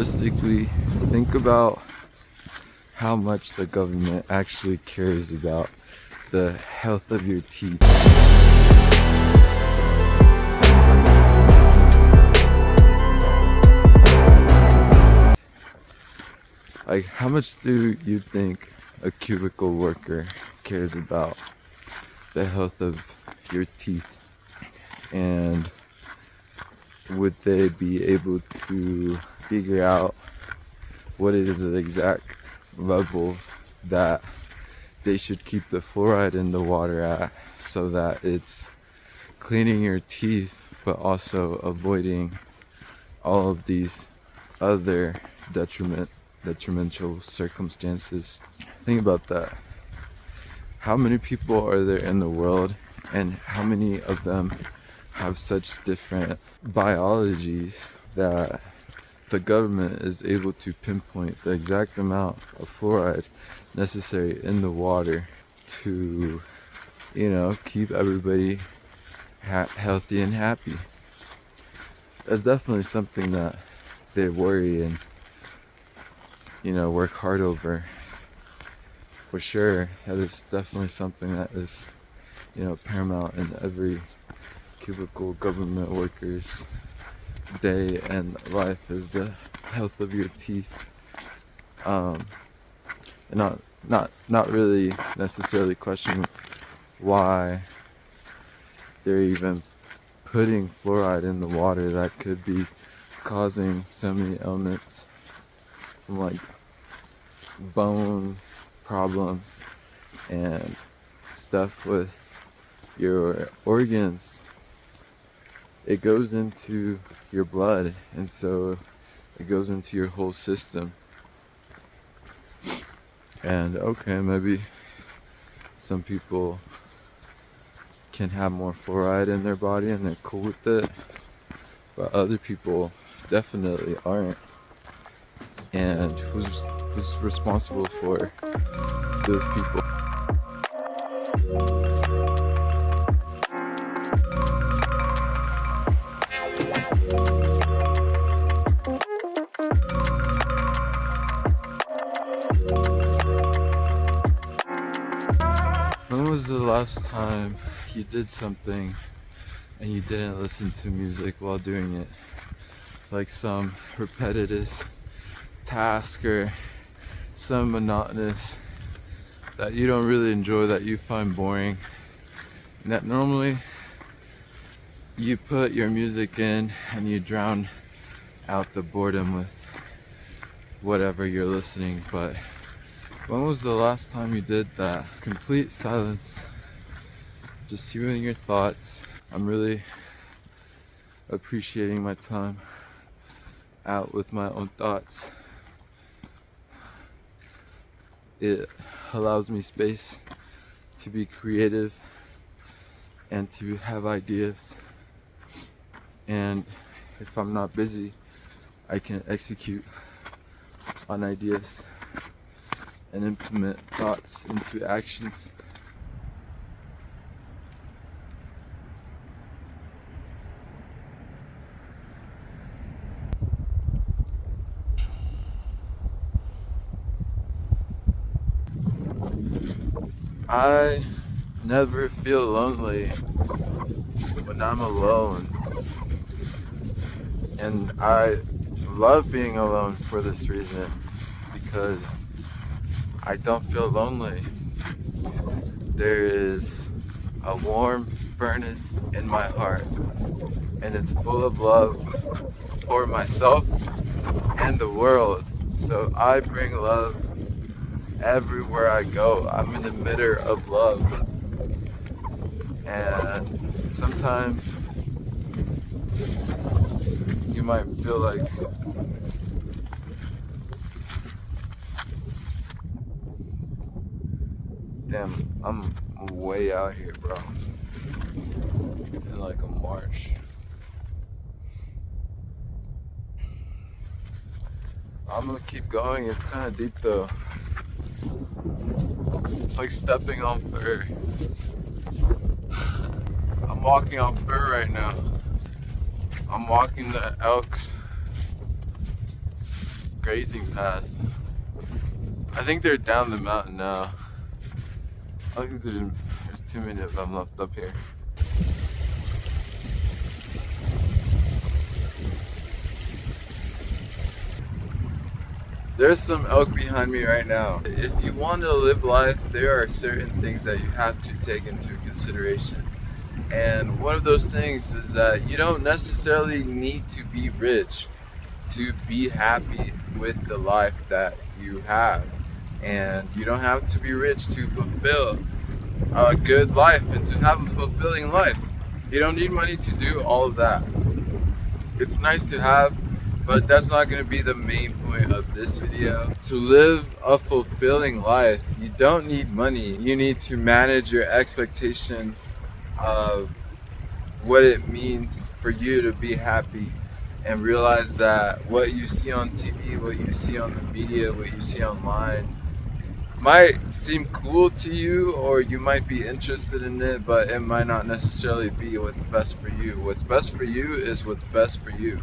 realistically, think about how much the government actually cares about the health of your teeth. Like, how much do you think a cubicle worker cares about the health of your teeth? And would they be able to figure out what is the exact level that they should keep the fluoride in the water at, so that it's cleaning your teeth but also avoiding all of these other detrimental circumstances? Think about that. How many people are there in the world, and how many of them have such different biologies that the government is able to pinpoint the exact amount of fluoride necessary in the water to, keep everybody healthy and happy? That's definitely something that they worry and, work hard over. For sure, that is definitely something that is, paramount in every cubicle government worker's day and life, is the health of your teeth. And not really necessarily questioning why they're even putting fluoride in the water that could be causing so many ailments, from like bone problems and stuff with your organs. It goes into your blood, and so it goes into your whole system. And okay, maybe some people can have more fluoride in their body and they're cool with it, but other people definitely aren't. And who's responsible for those people? When was the last time you did something and you didn't listen to music while doing it? Like some repetitive task or some monotonous that you don't really enjoy, that you find boring, and that normally you put your music in and you drown out the boredom with whatever you're listening. But when was the last time you did that? Complete silence, just you and your thoughts. I'm really appreciating my time out with my own thoughts. It allows me space to be creative and to have ideas. And if I'm not busy, I can execute on ideas and implement thoughts into actions. I never feel lonely when I'm alone, and I love being alone for this reason, because I don't feel lonely. There is a warm furnace in my heart, and it's full of love for myself and the world. So I bring love everywhere I go. I'm an emitter of love. And sometimes you might feel like damn, I'm way out here, bro. In like a marsh. I'm gonna keep going. It's kind of deep though. It's like stepping on fur. I'm walking on fur right now. I'm walking the elks grazing path. I think they're down the mountain now. I don't think there's too many of them left up here. There's some elk behind me right now. If you want to live life, there are certain things that you have to take into consideration. And one of those things is that you don't necessarily need to be rich to be happy with the life that you have. And you don't have to be rich to fulfill a good life and to have a fulfilling life. You don't need money to do all of that. It's nice to have, but that's not going to be the main point of this video. To live a fulfilling life, you don't need money. You need to manage your expectations of what it means for you to be happy, and realize that what you see on TV, what you see on the media, what you see online might seem cool to you, or you might be interested in it, but it might not necessarily be what's best for you. What's best for you is what's best for you,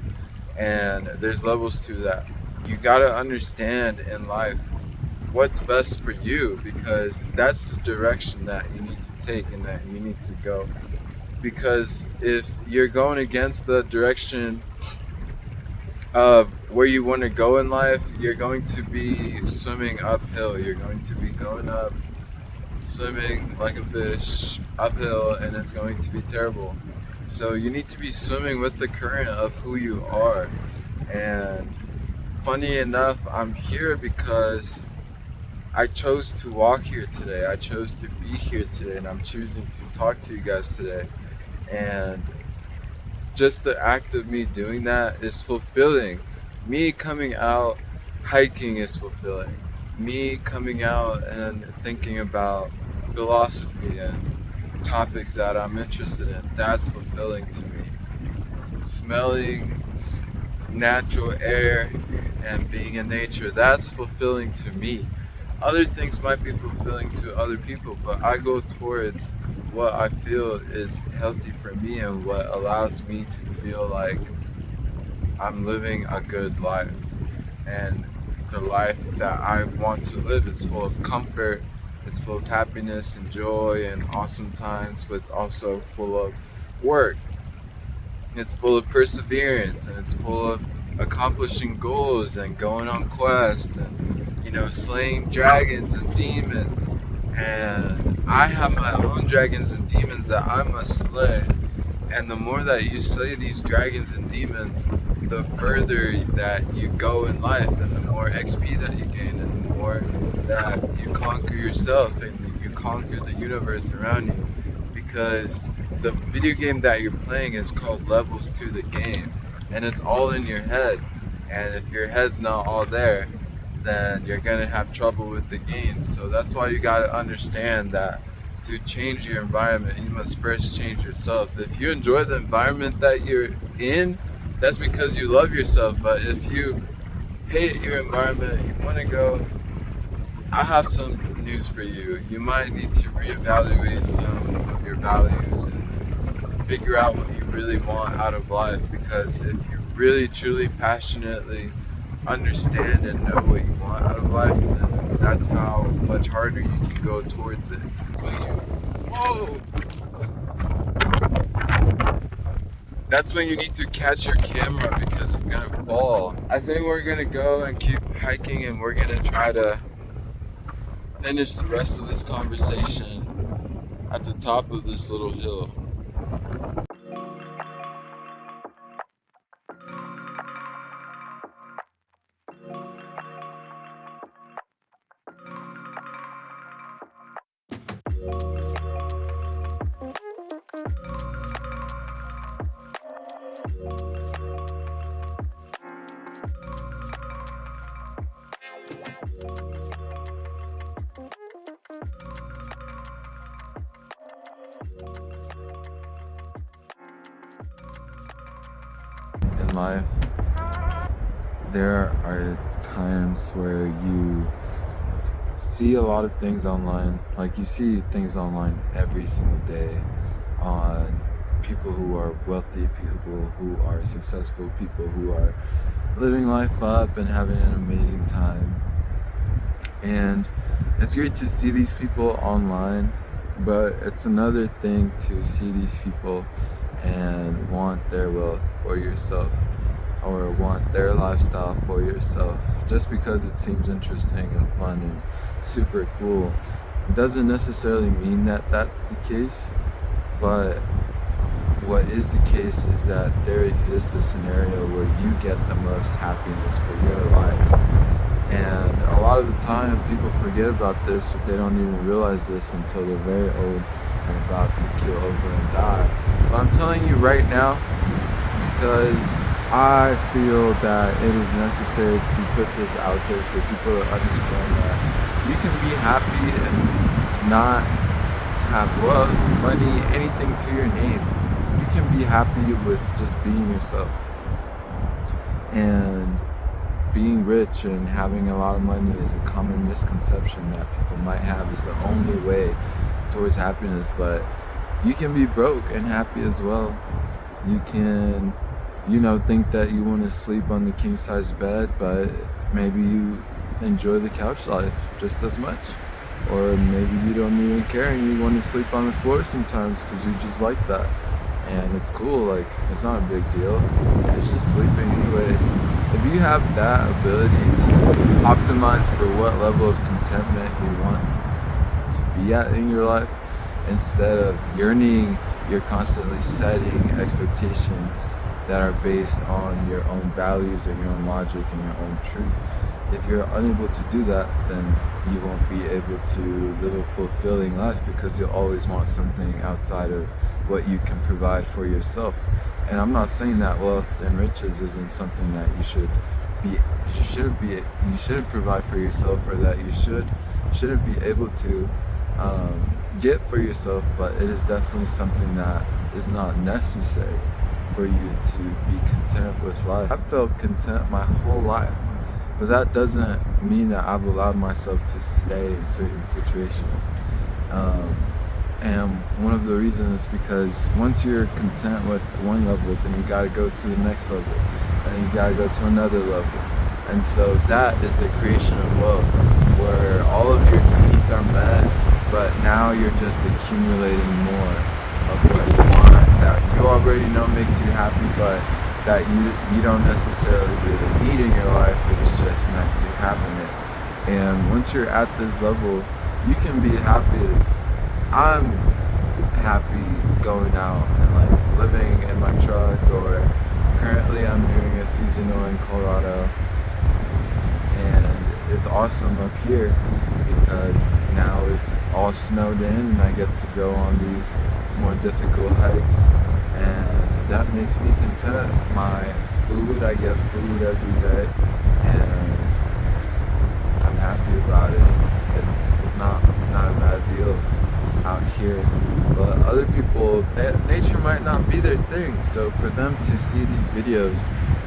and there's levels to that. You gotta understand in life what's best for you, because that's the direction that you need to take and that you need to go. Because if you're going against the direction of where you want to go in life, you're going to be swimming uphill. You're going to be going up, swimming like a fish uphill, and it's going to be terrible. So you need to be swimming with the current of who you are. And funny enough, I'm here because I chose to walk here today. I chose to be here today, and I'm choosing to talk to you guys today. And just the act of me doing that is fulfilling. Me coming out hiking is fulfilling. Me coming out and thinking about philosophy and topics that I'm interested in, that's fulfilling to me. Smelling natural air and being in nature, that's fulfilling to me. Other things might be fulfilling to other people, but I go towards what I feel is healthy for me and what allows me to feel like I'm living a good life. And the life that I want to live is full of comfort, it's full of happiness and joy and awesome times, but it's also full of work. It's full of perseverance, and it's full of accomplishing goals and going on quests and, slaying dragons and demons. And I have my own dragons and demons that I must slay. And the more that you slay these dragons and demons, the further that you go in life, and the more XP that you gain, and the more that you conquer yourself and you conquer the universe around you. Because the video game that you're playing is called Levels to the Game, and it's all in your head. And if your head's not all there, then you're gonna have trouble with the game. So that's why you gotta understand that to change your environment, you must first change yourself. If you enjoy the environment that you're in, that's because you love yourself. But if you hate your environment, you wanna go, I have some news for you. You might need to reevaluate some of your values and figure out what you really want out of life. Because if you really, truly, passionately understand and know what you want out of life, then that's how much harder you can go towards it. That's when you need to catch your camera, because it's gonna fall. I think we're gonna go and keep hiking, and we're gonna try to finish the rest of this conversation at the top of this little hill. In life, there are times where you see a lot of things online. Like, you see things online every single day on people who are wealthy, people who are successful, people who are living life up and having an amazing time. And it's great to see these people online, but it's another thing to see these people and want their wealth for yourself, or want their lifestyle for yourself, just because it seems interesting and fun and super cool. It doesn't necessarily mean that that's the case, but what is the case is that there exists a scenario where you get the most happiness for your life. And a lot of the time people forget about this, or they don't even realize this until they're very old and about to keel over and die. But I'm telling you right now, because I feel that it is necessary to put this out there for people to understand that you can be happy and not have wealth, money, anything to your name. You can be happy with just being yourself. And being rich and having a lot of money is a common misconception that people might have is the only way towards happiness, but you can be broke and happy as well. You can, think that you want to sleep on the king size bed, but maybe you enjoy the couch life just as much. Or maybe you don't even care and you want to sleep on the floor sometimes because you just like that. And it's cool, like, it's not a big deal. It's just sleeping anyways. If you have that ability to optimize for what level of contentment you want to be at in your life, instead of yearning, you're constantly setting expectations that are based on your own values and your own logic and your own truth. If you're unable to do that, then you won't be able to live a fulfilling life, because you'll always want something outside of what you can provide for yourself. And I'm not saying that wealth and riches isn't something that you shouldn't provide for yourself, or that you shouldn't be able to get for yourself, but it is definitely something that is not necessary for you to be content with life. I've felt content my whole life, but that doesn't mean that I've allowed myself to stay in certain situations. And one of the reasons is because once you're content with one level, then you gotta go to the next level, and you gotta go to another level. And so that is the creation of wealth, where all of your needs are met, but now you're just accumulating more of what you want, that you already know makes you happy, but that you don't necessarily really need in your life. It's just nice to having it. And once you're at this level, you can be happy. I'm happy going out and like living in my truck, or currently I'm doing a seasonal in Colorado, and it's awesome up here because now it's all snowed in and I get to go on these more difficult hikes, and that makes me content. My food, I get food every day, and I'm happy about it. It's not a bad deal out here, but other people, that nature might not be their thing. So for them to see these videos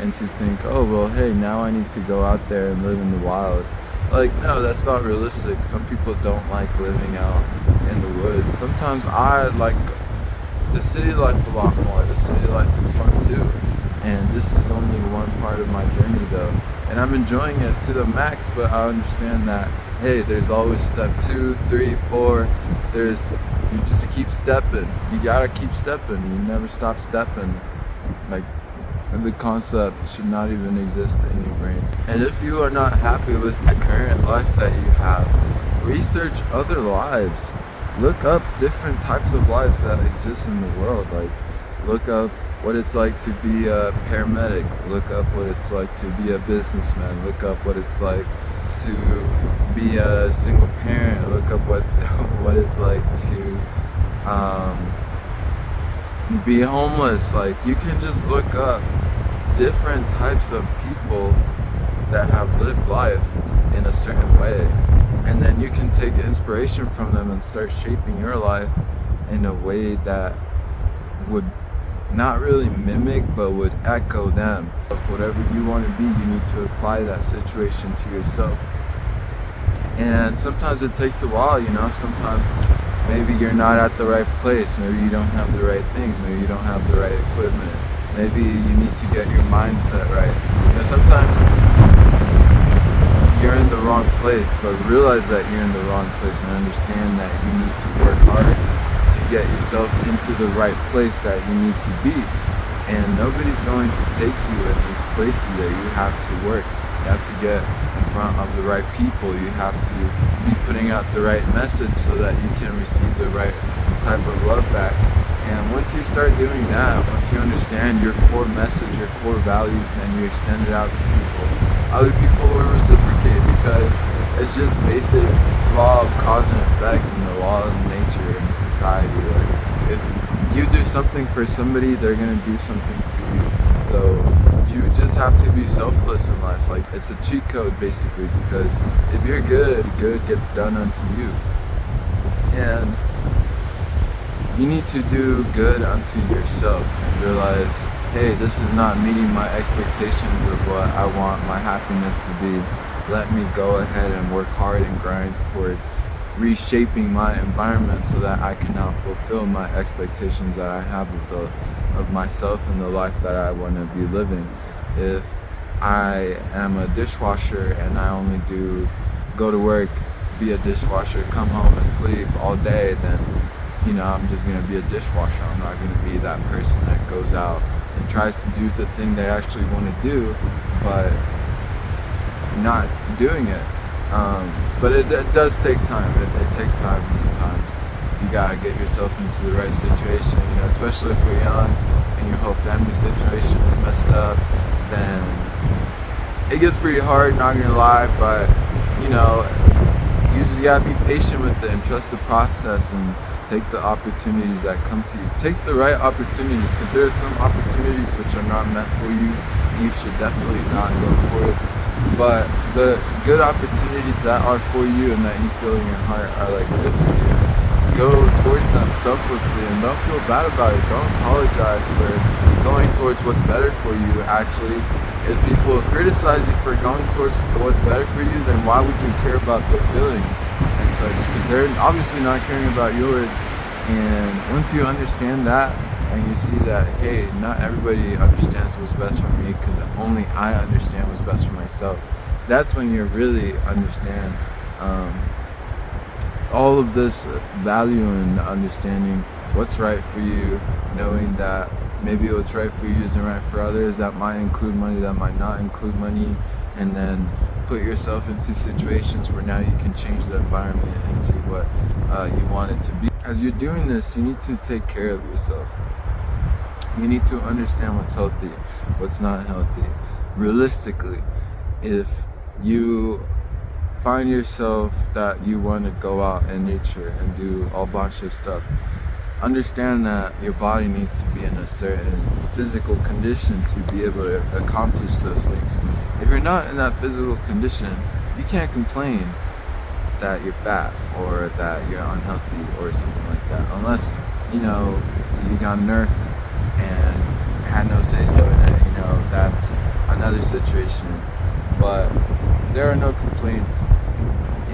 and to think, oh well, hey, now I need to go out there and live in the wild, like, no, that's not realistic. Some people don't like living out in the woods. Sometimes I like the city life a lot more. The city life is fun too, and this is only one part of my journey though, and I'm enjoying it to the max. But I understand that, hey, there's always step 2, 3, 4. You just keep stepping. You gotta keep stepping. You never stop stepping. Like, the concept should not even exist in your brain. And if you are not happy with the current life that you have, research other lives. Look up different types of lives that exist in the world. Like, look up what it's like to be a paramedic. Look up what it's like to be a businessman. Look up what it's like to be a single parent. Look up what it's like to be homeless. Like, you can just look up different types of people that have lived life in a certain way, and then you can take inspiration from them and start shaping your life in a way that would not really mimic but would echo them. If whatever you want to be, you need to apply that situation to yourself. And sometimes it takes a while, sometimes maybe you're not at the right place, maybe you don't have the right things, maybe you don't have the right equipment, Maybe you need to get your mindset right. Sometimes you're in the wrong place, but realize that you're in the wrong place and understand that you need to work hard to get yourself into the right place that you need to be. And nobody's going to take you and just place you there. You have to work. You have to get in front of the right people. You have to be putting out the right message so that you can receive the right type of love back. And once you start doing that, once you understand your core message, your core values, and you extend it out to people, other people will reciprocate, because it's just basic law of cause and effect and the law of nature in society. Like, if you do something for somebody, they're gonna do something for you. So you just have to be selfless in life. Like, it's a cheat code basically, because if you're good, good gets done unto you. And you need to do good unto yourself and realize, hey, this is not meeting my expectations of what I want my happiness to be. Let me go ahead and work hard and grind towards reshaping my environment so that I can now fulfill my expectations that I have of myself and the life that I want to be living. If I am a dishwasher and I only go to work, be a dishwasher, come home and sleep all day, then I'm just going to be a dishwasher. I'm not going to be that person that goes out and tries to do the thing they actually want to do, but not doing it. But it does take time. It takes time sometimes. You got to get yourself into the right situation, especially if you're young and your whole family situation is messed up, then it gets pretty hard, not going to lie, but, you just got to be patient with it and trust the process and take the opportunities that come to you. Take the right opportunities, because there are some opportunities which are not meant for you. You should definitely not go towards. But the good opportunities that are for you and that you feel in your heart are like good for you. Go towards them selflessly and don't feel bad about it. Don't apologize for going towards what's better for you. Actually, if people criticize you for going towards what's better for you, then why would you care about their feelings and such? Because they're obviously not caring about yours. And once you understand that and you see that, hey, not everybody understands what's best for me, because only I understand what's best for myself, that's when you really understand all of this value and understanding what's right for you, knowing that maybe what's right for you isn't right for others. That might include money, that might not include money. And then put yourself into situations where now you can change the environment into what you want it to be. As you're doing this, you need to take care of yourself. You need to understand what's healthy, what's not healthy. Realistically, if you find yourself that you want to go out in nature and do a bunch of stuff, understand that your body needs to be in a certain physical condition to be able to accomplish those things. If you're not in that physical condition, you can't complain that you're fat or that you're unhealthy or something like that, unless you got nerfed and had no say so in it. That's another situation. But there are no complaints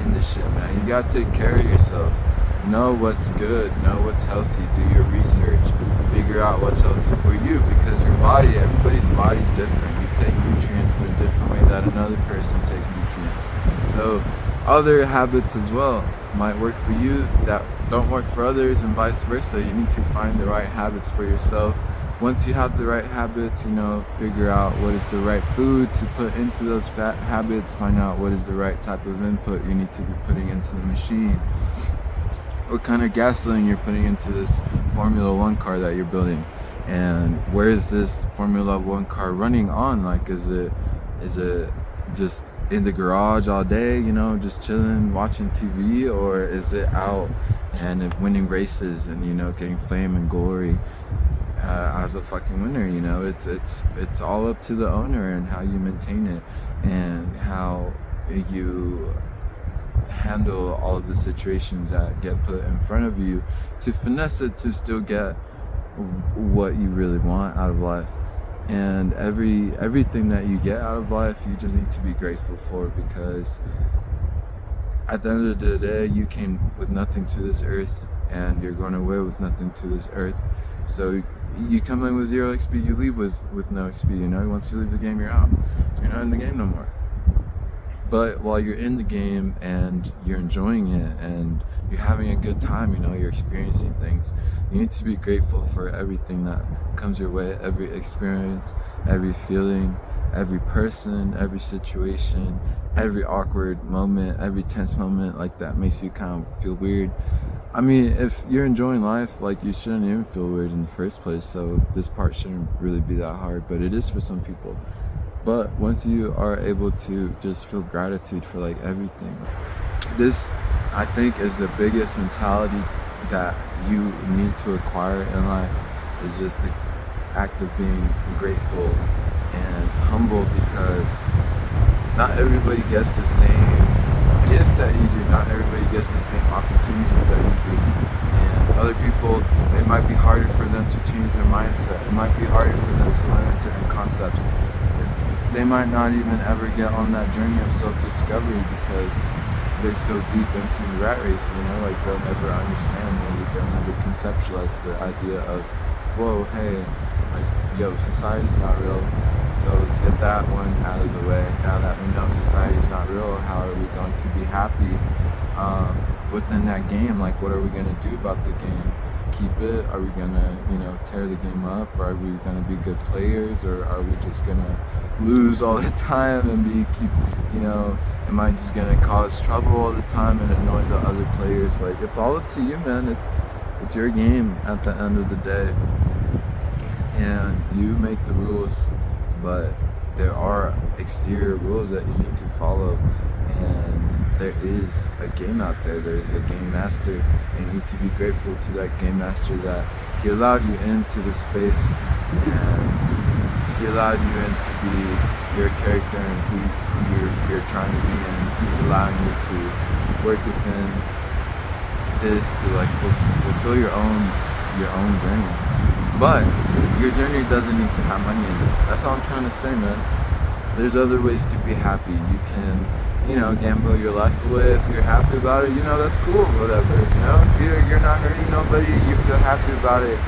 in this shit, man. You gotta take care of yourself. Know what's good, know what's healthy, do your research, figure out what's healthy for you, because your body, everybody's body's different. You take nutrients in a different way that another person takes nutrients. So other habits as well might work for you that don't work for others, and vice versa. You need to find the right habits for yourself. Once you have the right habits, figure out what is the right food to put into those fat habits, find out what is the right type of input you need to be putting into the machine, what kind of gasoline you're putting into this Formula One car that you're building, and where is this Formula One car running on? Like, is it just in the garage all day, just chilling, watching TV, or is it out and winning races and getting fame and glory as a fucking winner? It's all up to the owner and how you maintain it and how you handle all of the situations that get put in front of you to finesse it to still get what you really want out of life. And everything that you get out of life, you just need to be grateful for, because at the end of the day, you came with nothing to this earth and you're going away with nothing to this earth. So you come in with 0 XP, you leave with no XP, you know? Once you leave the game, you're out. You're not in the game no more. But while you're in the game and you're enjoying it and you're having a good time, you know, you're experiencing things, you need to be grateful for everything that comes your way, every experience, every feeling, every person, every situation, every awkward moment, every tense moment, like that makes you kind of feel weird. I mean, if you're enjoying life, like, you shouldn't even feel weird in the first place, so this part shouldn't really be that hard, but it is for some people. But once you are able to just feel gratitude for like everything, this, I think, is the biggest mentality that you need to acquire in life, is just the act of being grateful and humble, because not everybody gets the same gifts that you do. Not everybody gets the same opportunities that you do. And other people, it might be harder for them to change their mindset. It might be harder for them to learn certain concepts. They might not even ever get on that journey of self-discovery because they're so deep into the rat race, you know, like they'll never understand, maybe they'll never conceptualize the idea of, whoa, hey, yo, society's not real, so let's get that one out of the way. Now that we know society's not real, how are we going to be happy within that game? Like, what are we going to do about the game? Keep it? Are we gonna, you know, tear the game up? Or are we gonna be good players? Or are we just gonna lose all the time and you know, am I just gonna cause trouble all the time and annoy the other players? Like, it's all up to you, man. It's your game at the end of the day, and you make the rules, but there are exterior rules that you need to follow, and there is a game out there. There is a game master, and you need to be grateful to that game master that he allowed you into the space, and he allowed you in to be your character and who you're trying to be, and he's allowing you to work within this to like fulfill your own journey. But your journey doesn't need to have money in it. That's all I'm trying to say, man. There's other ways to be happy. You can, you know, gamble your life away. If you're happy about it, you know, that's cool, whatever. You know, if you're not hurting nobody, you feel happy about it.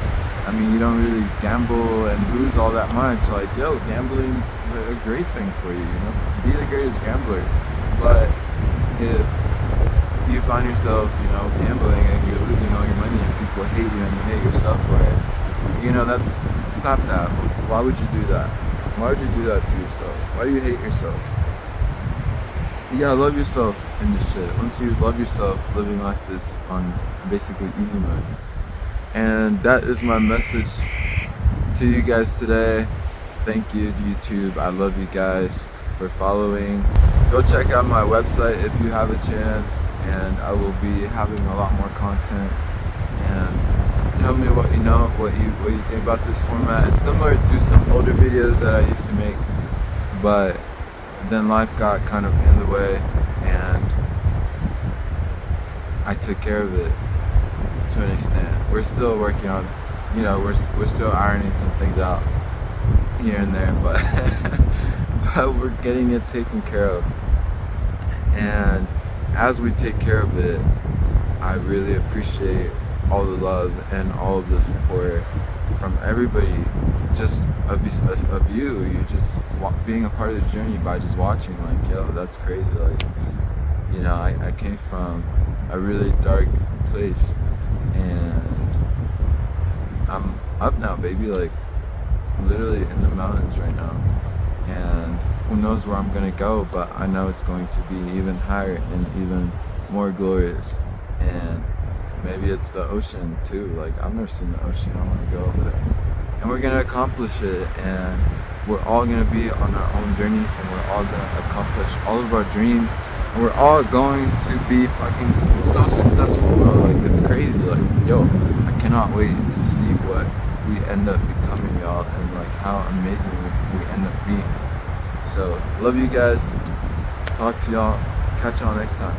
I mean, you don't really gamble and lose all that much. Like, yo, gambling's a great thing for you, you know? Be the greatest gambler. But if you find yourself, you know, gambling and you're losing all your money and people hate you and you hate yourself for it, you know, stop that. Why would you do that? Why would you do that to yourself? Why do you hate yourself? You gotta love yourself in this shit. Once you love yourself, living life is on basically easy mode. And that is my message to you guys today. Thank you, YouTube. I love you guys for following. Go check out my website if you have a chance, and I will be having a lot more content. And tell me what you know, what you think about this format. It's similar to some older videos that I used to make, but then life got kind of in the way, and I took care of it to an extent. We're still working on, you know, we're still ironing some things out here and there, but but we're getting it taken care of. And as we take care of it, I really appreciate all the love and all of the support from everybody, just of you just being a part of this journey by just watching. Like, yo, that's crazy. Like, you know, I came from a really dark place, and I'm up now, baby. Like, literally in the mountains right now, and who knows where I'm gonna go, but I know it's going to be even higher and even more glorious. And maybe it's the ocean too. Like, I've never seen the ocean. I want to go over there, and we're gonna accomplish it, and we're all gonna be on our own journeys, and we're all gonna accomplish all of our dreams, and we're all going to be fucking so successful, bro. Like, it's crazy. Like, yo, I cannot wait to see what we end up becoming, y'all, and like how amazing we end up being. So, love you guys. Talk to y'all. Catch y'all next time.